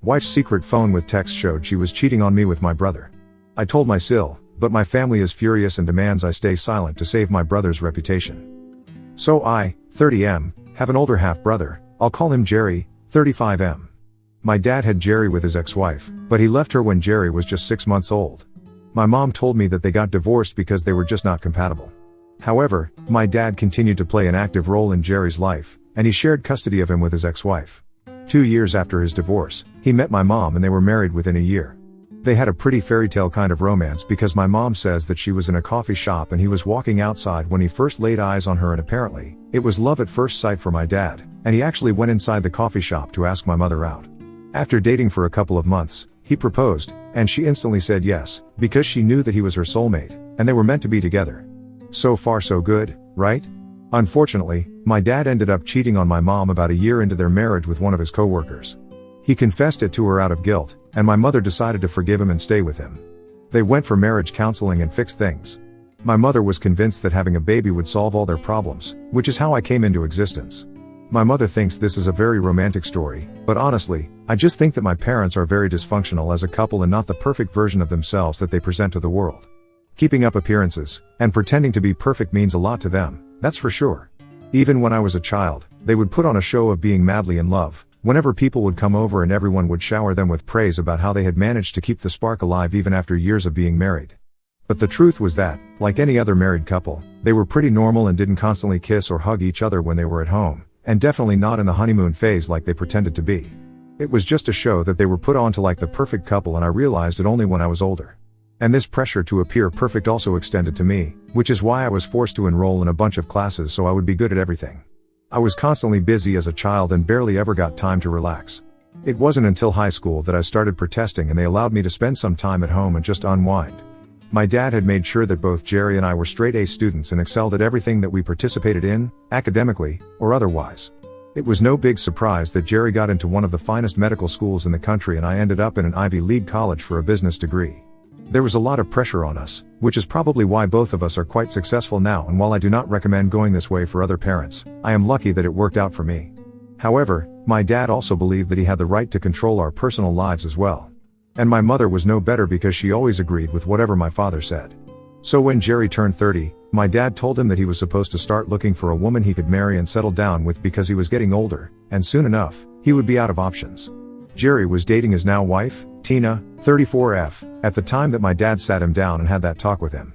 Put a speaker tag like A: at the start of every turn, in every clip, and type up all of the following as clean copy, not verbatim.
A: Wife's secret phone with text showed she was cheating on me with my brother. I told my sil, but my family is furious and demands I stay silent to save my brother's reputation. So I, 30M, have an older half-brother, I'll call him Jerry, 35M. My dad had Jerry with his ex-wife, but he left her when Jerry was just 6 months old. My mom told me that they got divorced because they were just not compatible. However, my dad continued to play an active role in Jerry's life, and he shared custody of him with his ex-wife. 2 years after his divorce, he met my mom and they were married within a year. They had a pretty fairy tale kind of romance because my mom says that she was in a coffee shop and he was walking outside when he first laid eyes on her, and apparently, it was love at first sight for my dad, and he actually went inside the coffee shop to ask my mother out. After dating for a couple of months, he proposed, and she instantly said yes, because she knew that he was her soulmate, and they were meant to be together. So far so good, right? Unfortunately, my dad ended up cheating on my mom about a year into their marriage with one of his co-workers. He confessed it to her out of guilt, and my mother decided to forgive him and stay with him. They went for marriage counseling and fixed things. My mother was convinced that having a baby would solve all their problems, which is how I came into existence. My mother thinks this is a very romantic story, but honestly, I just think that my parents are very dysfunctional as a couple and not the perfect version of themselves that they present to the world. Keeping up appearances, and pretending to be perfect means a lot to them, that's for sure. Even when I was a child, they would put on a show of being madly in love, whenever people would come over and everyone would shower them with praise about how they had managed to keep the spark alive even after years of being married. But the truth was that, like any other married couple, they were pretty normal and didn't constantly kiss or hug each other when they were at home, and definitely not in the honeymoon phase like they pretended to be. It was just a show that they were put on to like the perfect couple, and I realized it only when I was older. And this pressure to appear perfect also extended to me, which is why I was forced to enroll in a bunch of classes so I would be good at everything. I was constantly busy as a child and barely ever got time to relax. It wasn't until high school that I started protesting and they allowed me to spend some time at home and just unwind. My dad had made sure that both Jerry and I were straight A students and excelled at everything that we participated in, academically, or otherwise. It was no big surprise that Jerry got into one of the finest medical schools in the country and I ended up in an Ivy League college for a business degree. There was a lot of pressure on us, which is probably why both of us are quite successful now, and while I do not recommend going this way for other parents, I am lucky that it worked out for me. However, my dad also believed that he had the right to control our personal lives as well. And my mother was no better because she always agreed with whatever my father said. So when Jerry turned 30, my dad told him that he was supposed to start looking for a woman he could marry and settle down with because he was getting older, and soon enough, he would be out of options. Jerry was dating his now wife, Tina, 34F, at the time that my dad sat him down and had that talk with him.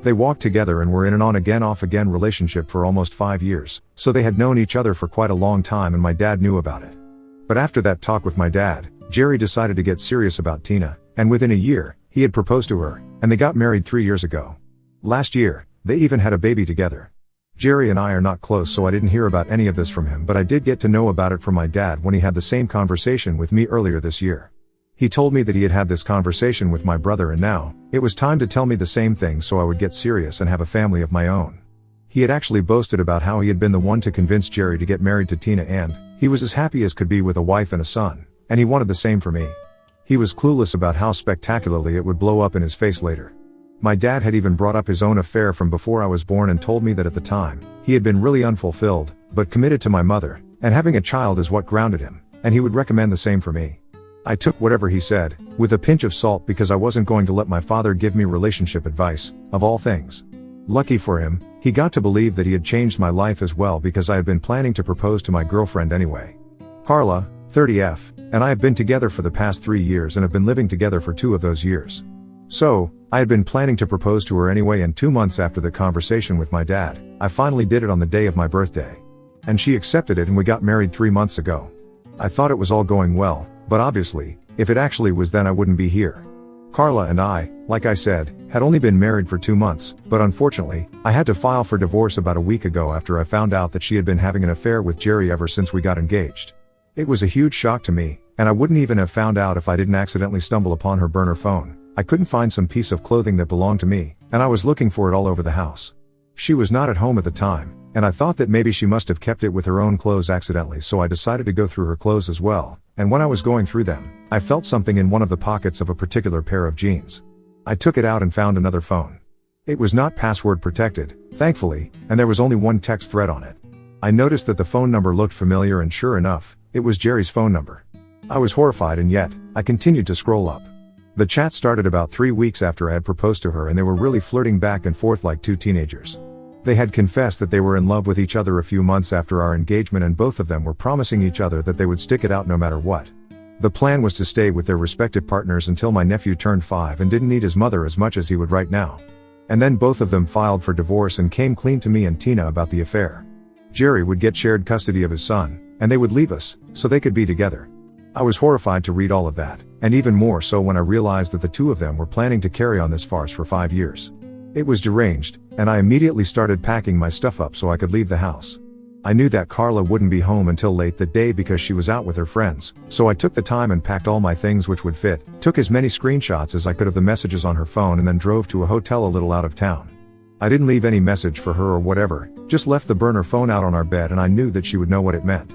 A: They walked together and were in an on-again off-again relationship for almost 5 years, so they had known each other for quite a long time and my dad knew about it. But after that talk with my dad, Jerry decided to get serious about Tina, and within a year, he had proposed to her, and they got married 3 years ago. Last year, they even had a baby together. Jerry and I are not close, so I didn't hear about any of this from him, but I did get to know about it from my dad when he had the same conversation with me earlier this year. He told me that he had had this conversation with my brother and now, it was time to tell me the same thing so I would get serious and have a family of my own. He had actually boasted about how he had been the one to convince Jerry to get married to Tina and, he was as happy as could be with a wife and a son, and he wanted the same for me. He was clueless about how spectacularly it would blow up in his face later. My dad had even brought up his own affair from before I was born and told me that at the time, he had been really unfulfilled, but committed to my mother, and having a child is what grounded him, and he would recommend the same for me. I took whatever he said, with a pinch of salt because I wasn't going to let my father give me relationship advice, of all things. Lucky for him, he got to believe that he had changed my life as well because I had been planning to propose to my girlfriend anyway. Carla, 30F, and I have been together for the past 3 years and have been living together for 2 of those years. So, I had been planning to propose to her anyway, and 2 months after the conversation with my dad, I finally did it on the day of my birthday. And she accepted it and we got married 3 months ago. I thought it was all going well, but obviously, if it actually was then I wouldn't be here. Carla and I, like I said, had only been married for 2 months, but unfortunately, I had to file for divorce about a week ago after I found out that she had been having an affair with Jerry ever since we got engaged. It was a huge shock to me, and I wouldn't even have found out if I didn't accidentally stumble upon her burner phone. I couldn't find some piece of clothing that belonged to me, and I was looking for it all over the house. She was not at home at the time, and I thought that maybe she must have kept it with her own clothes accidentally, so I decided to go through her clothes as well, and when I was going through them, I felt something in one of the pockets of a particular pair of jeans. I took it out and found another phone. It was not password protected, thankfully, and there was only one text thread on it. I noticed that the phone number looked familiar and sure enough, it was Jerry's phone number. I was horrified, and yet, I continued to scroll up. The chat started about 3 weeks after I had proposed to her, and they were really flirting back and forth like two teenagers. They had confessed that they were in love with each other a few months after our engagement, and both of them were promising each other that they would stick it out no matter what. The plan was to stay with their respective partners until my nephew turned 5 and didn't need his mother as much as he would right now. And then both of them filed for divorce and came clean to me and Tina about the affair. Jerry would get shared custody of his son, and they would leave us, so they could be together. I was horrified to read all of that, and even more so when I realized that the two of them were planning to carry on this farce for 5 years. It was deranged, and I immediately started packing my stuff up so I could leave the house. I knew that Carla wouldn't be home until late that day because she was out with her friends, so I took the time and packed all my things which would fit, took as many screenshots as I could of the messages on her phone, and then drove to a hotel a little out of town. I didn't leave any message for her or whatever, just left the burner phone out on our bed, and I knew that she would know what it meant.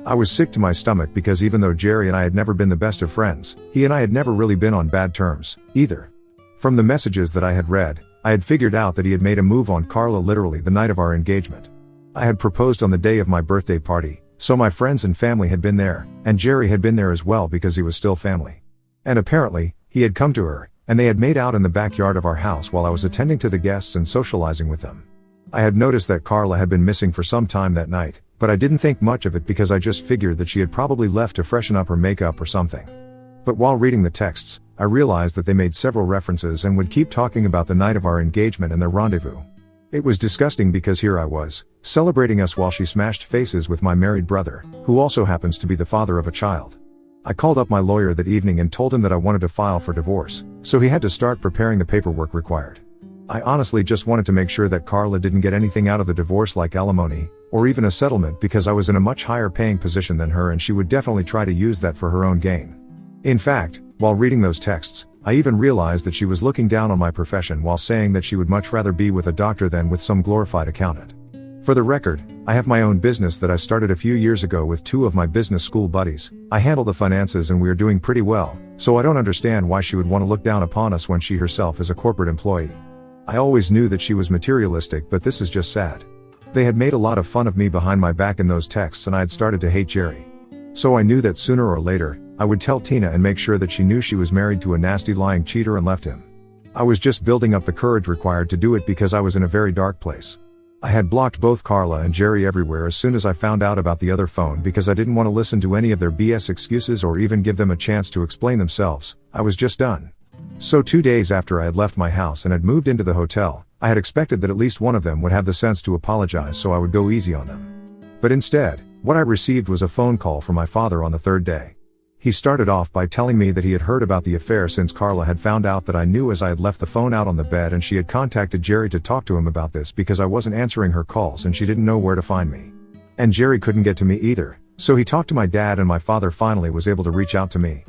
A: I was sick to my stomach because even though Jerry and I had never been the best of friends, he and I had never really been on bad terms, either. From the messages that I had read, I had figured out that he had made a move on Carla literally the night of our engagement. I had proposed on the day of my birthday party, so my friends and family had been there, and Jerry had been there as well because he was still family. And apparently, he had come to her, and they had made out in the backyard of our house while I was attending to the guests and socializing with them. I had noticed that Carla had been missing for some time that night, but I didn't think much of it because I just figured that she had probably left to freshen up her makeup or something. But while reading the texts, I realized that they made several references and would keep talking about the night of our engagement and their rendezvous. It was disgusting because here I was, celebrating us while she smashed faces with my married brother, who also happens to be the father of a child. I called up my lawyer that evening and told him that I wanted to file for divorce, so he had to start preparing the paperwork required. I honestly just wanted to make sure that Carla didn't get anything out of the divorce like alimony, or even a settlement, because I was in a much higher paying position than her and she would definitely try to use that for her own gain. In fact, while reading those texts, I even realized that she was looking down on my profession while saying that she would much rather be with a doctor than with some glorified accountant. For the record, I have my own business that I started a few years ago with 2 of my business school buddies. I handle the finances and we are doing pretty well, so I don't understand why she would want to look down upon us when she herself is a corporate employee. I always knew that she was materialistic, but this is just sad. They had made a lot of fun of me behind my back in those texts, and I had started to hate Jerry. So I knew that sooner or later, I would tell Tina and make sure that she knew she was married to a nasty lying cheater and left him. I was just building up the courage required to do it because I was in a very dark place. I had blocked both Carla and Jerry everywhere as soon as I found out about the other phone because I didn't want to listen to any of their BS excuses or even give them a chance to explain themselves. I was just done. So 2 days after I had left my house and had moved into the hotel, I had expected that at least one of them would have the sense to apologize so I would go easy on them. But instead, what I received was a phone call from my father on the 3rd day. He started off by telling me that he had heard about the affair since Carla had found out that I knew, as I had left the phone out on the bed, and she had contacted Jerry to talk to him about this because I wasn't answering her calls and she didn't know where to find me. And Jerry couldn't get to me either, so he talked to my dad, and my father finally was able to reach out to me.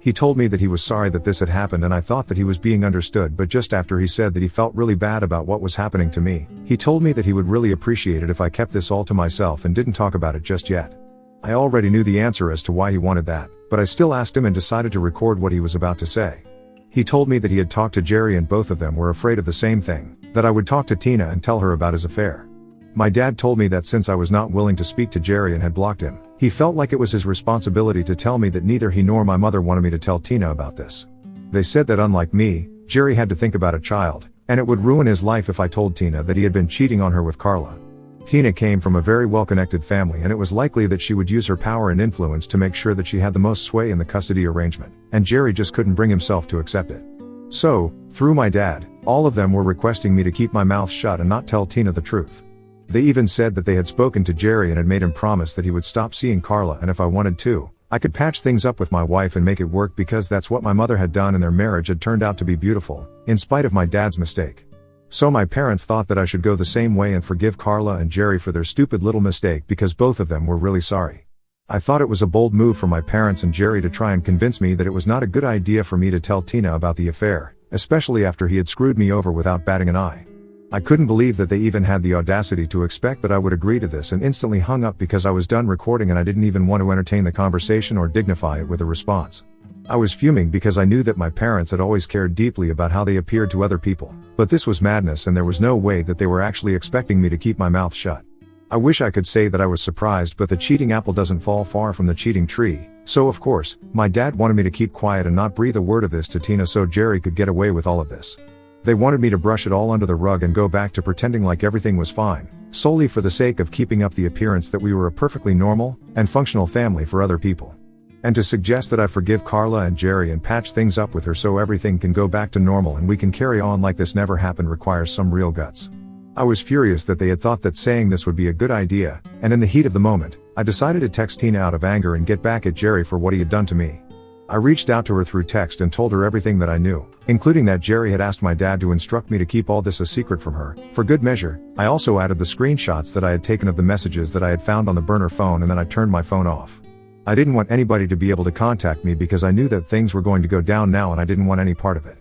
A: He told me that he was sorry that this had happened, and I thought that he was being understood, but just after he said that he felt really bad about what was happening to me, he told me that he would really appreciate it if I kept this all to myself and didn't talk about it just yet. I already knew the answer as to why he wanted that, but I still asked him and decided to record what he was about to say. He told me that he had talked to Jerry and both of them were afraid of the same thing, that I would talk to Tina and tell her about his affair. My dad told me that since I was not willing to speak to Jerry and had blocked him, he felt like it was his responsibility to tell me that neither he nor my mother wanted me to tell Tina about this. They said that unlike me, Jerry had to think about a child, and it would ruin his life if I told Tina that he had been cheating on her with Carla. Tina came from a very well-connected family, and it was likely that she would use her power and influence to make sure that she had the most sway in the custody arrangement, and Jerry just couldn't bring himself to accept it. So, through my dad, all of them were requesting me to keep my mouth shut and not tell Tina the truth. They even said that they had spoken to Jerry and had made him promise that he would stop seeing Carla, and if I wanted to, I could patch things up with my wife and make it work because that's what my mother had done and their marriage had turned out to be beautiful, in spite of my dad's mistake. So my parents thought that I should go the same way and forgive Carla and Jerry for their stupid little mistake because both of them were really sorry. I thought it was a bold move from my parents and Jerry to try and convince me that it was not a good idea for me to tell Tina about the affair, especially after he had screwed me over without batting an eye. I couldn't believe that they even had the audacity to expect that I would agree to this, and instantly hung up because I was done recording and I didn't even want to entertain the conversation or dignify it with a response. I was fuming because I knew that my parents had always cared deeply about how they appeared to other people, but this was madness and there was no way that they were actually expecting me to keep my mouth shut. I wish I could say that I was surprised, but the cheating apple doesn't fall far from the cheating tree, So of course, my dad wanted me to keep quiet and not breathe a word of this to Tina so Jerry could get away with all of this. They wanted me to brush it all under the rug and go back to pretending like everything was fine, solely for the sake of keeping up the appearance that we were a perfectly normal and functional family for other people. And to suggest that I forgive Carla and Jerry and patch things up with her so everything can go back to normal and we can carry on like this never happened requires some real guts. I was furious that they had thought that saying this would be a good idea, and in the heat of the moment, I decided to text Tina out of anger and get back at Jerry for what he had done to me. I reached out to her through text and told her everything that I knew, including that Jerry had asked my dad to instruct me to keep all this a secret from her. For good measure, I also added the screenshots that I had taken of the messages that I had found on the burner phone, and then I turned my phone off. I didn't want anybody to be able to contact me because I knew that things were going to go down now and I didn't want any part of it.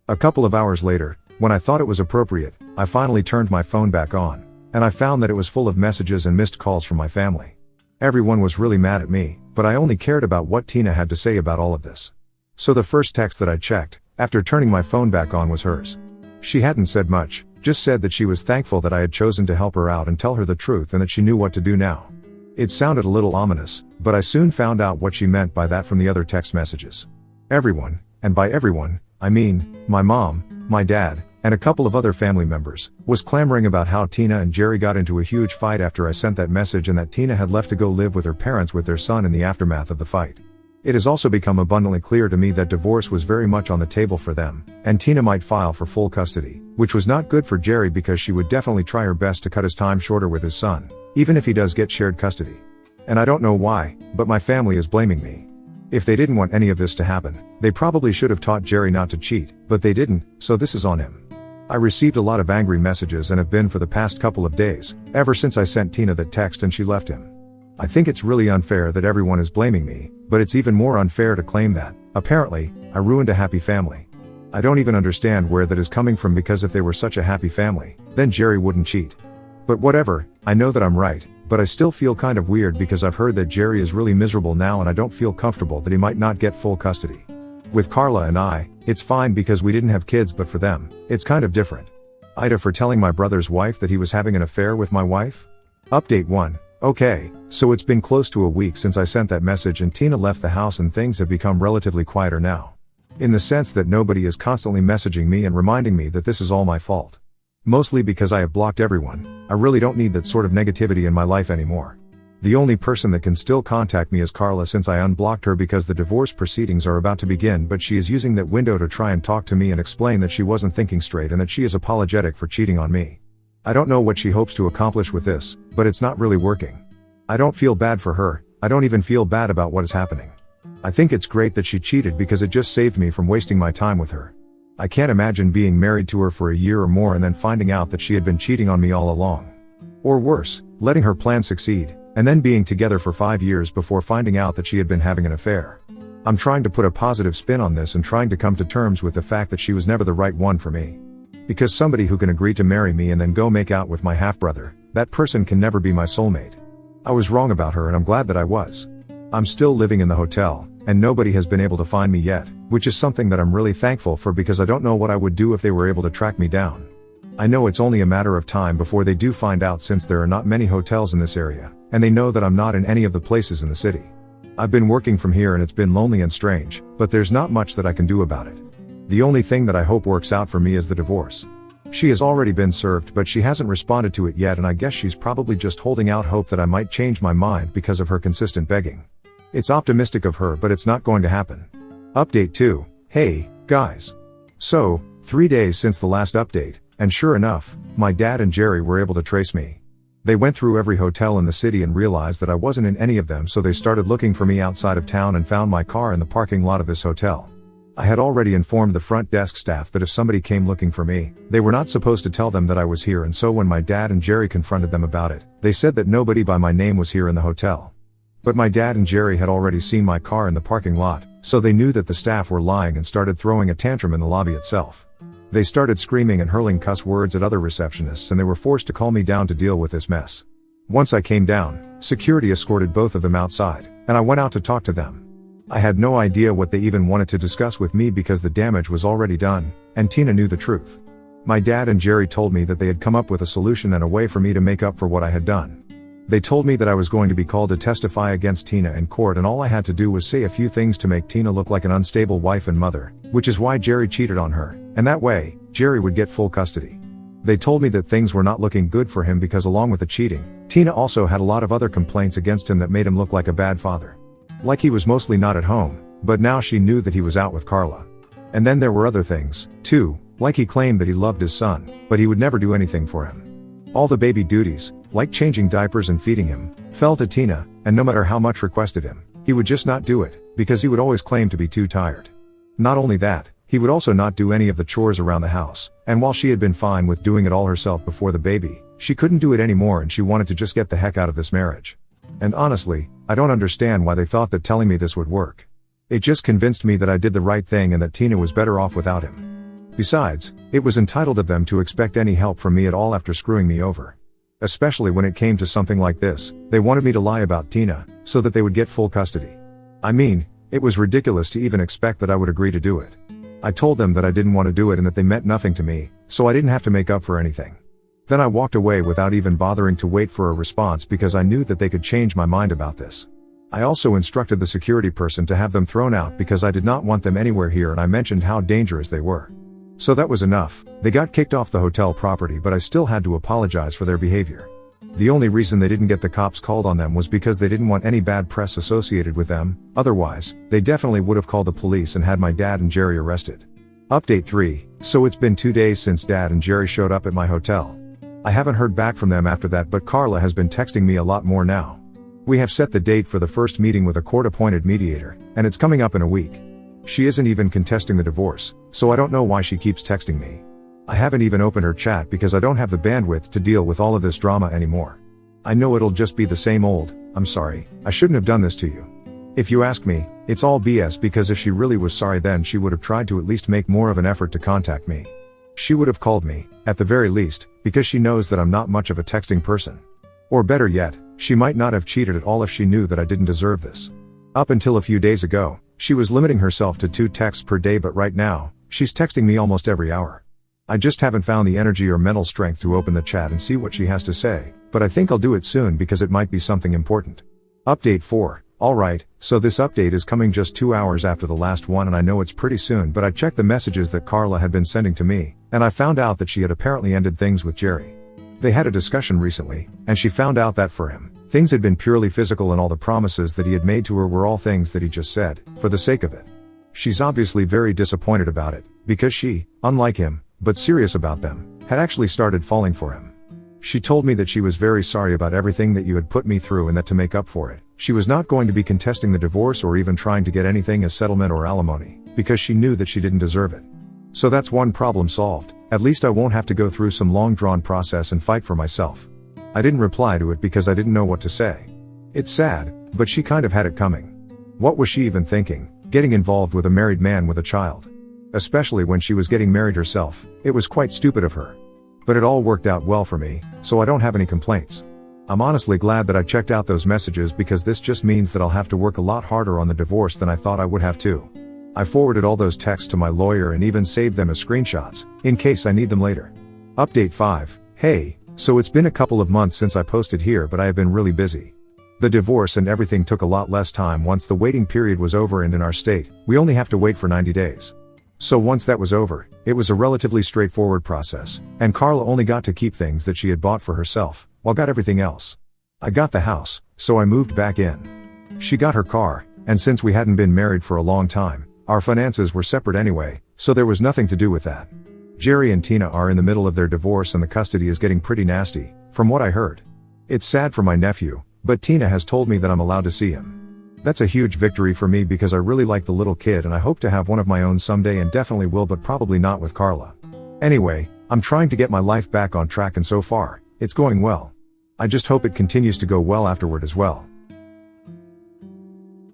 A: A couple of hours later, when I thought it was appropriate, I finally turned my phone back on, and I found that it was full of messages and missed calls from my family. Everyone was really mad at me, but I only cared about what Tina had to say about all of this. So the first text that I checked, after turning my phone back on, was hers. She hadn't said much, just said that she was thankful that I had chosen to help her out and tell her the truth and that she knew what to do now. It sounded a little ominous, but I soon found out what she meant by that from the other text messages. Everyone, and by everyone, I mean, my mom, my dad, and a couple of other family members, was clamoring about how Tina and Jerry got into a huge fight after I sent that message and that Tina had left to go live with her parents with their son in the aftermath of the fight. It has also become abundantly clear to me that divorce was very much on the table for them, and Tina might file for full custody, which was not good for Jerry because she would definitely try her best to cut his time shorter with his son, even if he does get shared custody. And I don't know why, but my family is blaming me. If they didn't want any of this to happen, they probably should have taught Jerry not to cheat, but they didn't, so this is on him. I received a lot of angry messages and have been for the past couple of days, ever since I sent Tina that text and she left him. I think it's really unfair that everyone is blaming me, but it's even more unfair to claim that, apparently, I ruined a happy family. I don't even understand where that is coming from because if they were such a happy family, then Jerry wouldn't cheat. But whatever, I know that I'm right, but I still feel kind of weird because I've heard that Jerry is really miserable now and I don't feel comfortable that he might not get full custody. With Carla and I, it's fine because we didn't have kids, but for them, it's kind of different. Ida for telling my brother's wife that he was having an affair with my wife? Update 1. Okay, so it's been close to a week since I sent that message and Tina left the house and things have become relatively quieter now. In the sense that nobody is constantly messaging me and reminding me that this is all my fault. Mostly because I have blocked everyone. I really don't need that sort of negativity in my life anymore. The only person that can still contact me is Carla since I unblocked her because the divorce proceedings are about to begin, but she is using that window to try and talk to me and explain that she wasn't thinking straight and that she is apologetic for cheating on me. I don't know what she hopes to accomplish with this, but it's not really working. I don't feel bad for her, I don't even feel bad about what is happening. I think it's great that she cheated because it just saved me from wasting my time with her. I can't imagine being married to her for a year or more and then finding out that she had been cheating on me all along. Or worse, letting her plan succeed, and then being together for 5 years before finding out that she had been having an affair. I'm trying to put a positive spin on this and trying to come to terms with the fact that she was never the right one for me. Because somebody who can agree to marry me and then go make out with my half-brother, that person can never be my soulmate. I was wrong about her and I'm glad that I was. I'm still living in the hotel, and nobody has been able to find me yet, which is something that I'm really thankful for because I don't know what I would do if they were able to track me down. I know it's only a matter of time before they do find out since there are not many hotels in this area, and they know that I'm not in any of the places in the city. I've been working from here and it's been lonely and strange, but there's not much that I can do about it. The only thing that I hope works out for me is the divorce. She has already been served but she hasn't responded to it yet and I guess she's probably just holding out hope that I might change my mind because of her consistent begging. It's optimistic of her but it's not going to happen. Update 2. Hey, guys. So, 3 days since the last update, and sure enough, my dad and Jerry were able to trace me. They went through every hotel in the city and realized that I wasn't in any of them, so they started looking for me outside of town and found my car in the parking lot of this hotel. I had already informed the front desk staff that if somebody came looking for me, they were not supposed to tell them that I was here, and so when my dad and Jerry confronted them about it, they said that nobody by my name was here in the hotel. But my dad and Jerry had already seen my car in the parking lot, so they knew that the staff were lying and started throwing a tantrum in the lobby itself. They started screaming and hurling cuss words at other receptionists and they were forced to calm me down to deal with this mess. Once I came down, security escorted both of them outside, and I went out to talk to them. I had no idea what they even wanted to discuss with me because the damage was already done, and Tina knew the truth. My dad and Jerry told me that they had come up with a solution and a way for me to make up for what I had done. They told me that I was going to be called to testify against Tina in court, and all I had to do was say a few things to make Tina look like an unstable wife and mother, which is why Jerry cheated on her, and that way, Jerry would get full custody. They told me that things were not looking good for him because along with the cheating, Tina also had a lot of other complaints against him that made him look like a bad father. Like he was mostly not at home, but now she knew that he was out with Carla. And then there were other things, too, like he claimed that he loved his son, but he would never do anything for him. All the baby duties, like changing diapers and feeding him, fell to Tina, and no matter how much requested him, he would just not do it, because he would always claim to be too tired. Not only that, he would also not do any of the chores around the house, and while she had been fine with doing it all herself before the baby, she couldn't do it anymore and she wanted to just get the heck out of this marriage. And honestly, I don't understand why they thought that telling me this would work. It just convinced me that I did the right thing and that Tina was better off without him. Besides, it was entitled of them to expect any help from me at all after screwing me over. Especially when it came to something like this, they wanted me to lie about Tina, so that they would get full custody. I mean, it was ridiculous to even expect that I would agree to do it. I told them that I didn't want to do it and that they meant nothing to me, so I didn't have to make up for anything. Then I walked away without even bothering to wait for a response because I knew that they could change my mind about this. I also instructed the security person to have them thrown out because I did not want them anywhere here, and I mentioned how dangerous they were. So that was enough. They got kicked off the hotel property, but I still had to apologize for their behavior. The only reason they didn't get the cops called on them was because they didn't want any bad press associated with them, otherwise, they definitely would have called the police and had my dad and Jerry arrested. Update 3. So it's been 2 days since Dad and Jerry showed up at my hotel. I haven't heard back from them after that, but Carla has been texting me a lot more now. We have set the date for the first meeting with a court-appointed mediator, and it's coming up in a week. She isn't even contesting the divorce, so I don't know why she keeps texting me. I haven't even opened her chat because I don't have the bandwidth to deal with all of this drama anymore. I know it'll just be the same old, "I'm sorry, I shouldn't have done this to you." If you ask me, it's all BS, because if she really was sorry, then she would have tried to at least make more of an effort to contact me. She would have called me, at the very least, because she knows that I'm not much of a texting person. Or better yet, she might not have cheated at all if she knew that I didn't deserve this. Up until a few days ago, she was limiting herself to 2 texts per day, but right now, she's texting me almost every hour. I just haven't found the energy or mental strength to open the chat and see what she has to say, but I think I'll do it soon because it might be something important. Update 4. Alright, so this update is coming just 2 hours after the last one, and I know it's pretty soon, but I checked the messages that Carla had been sending to me, and I found out that she had apparently ended things with Jerry. They had a discussion recently, and she found out that for him, things had been purely physical, and all the promises that he had made to her were all things that he just said, for the sake of it. She's obviously very disappointed about it, because she, unlike him, but serious about them, had actually started falling for him. She told me that she was very sorry about everything that you had put me through, and that to make up for it, she was not going to be contesting the divorce or even trying to get anything as settlement or alimony, because she knew that she didn't deserve it. So that's one problem solved. At least I won't have to go through some long-drawn process and fight for myself. I didn't reply to it because I didn't know what to say. It's sad, but she kind of had it coming. What was she even thinking, getting involved with a married man with a child? Especially when she was getting married herself, it was quite stupid of her. But it all worked out well for me, so I don't have any complaints. I'm honestly glad that I checked out those messages, because this just means that I'll have to work a lot harder on the divorce than I thought I would have to. I forwarded all those texts to my lawyer and even saved them as screenshots, in case I need them later. Update 5. Hey, so it's been a couple of months since I posted here, but I have been really busy. The divorce and everything took a lot less time once the waiting period was over, and in our state, we only have to wait for 90 days. So once that was over, it was a relatively straightforward process, and Carla only got to keep things that she had bought for herself, while got everything else. I got the house, so I moved back in. She got her car, and since we hadn't been married for a long time, our finances were separate anyway, so there was nothing to do with that. Jerry and Tina are in the middle of their divorce, and the custody is getting pretty nasty, from what I heard. It's sad for my nephew, but Tina has told me that I'm allowed to see him. That's a huge victory for me because I really like the little kid, and I hope to have one of my own someday, and definitely will, but probably not with Carla. Anyway, I'm trying to get my life back on track, and so far, it's going well. I just hope it continues to go well afterward as well.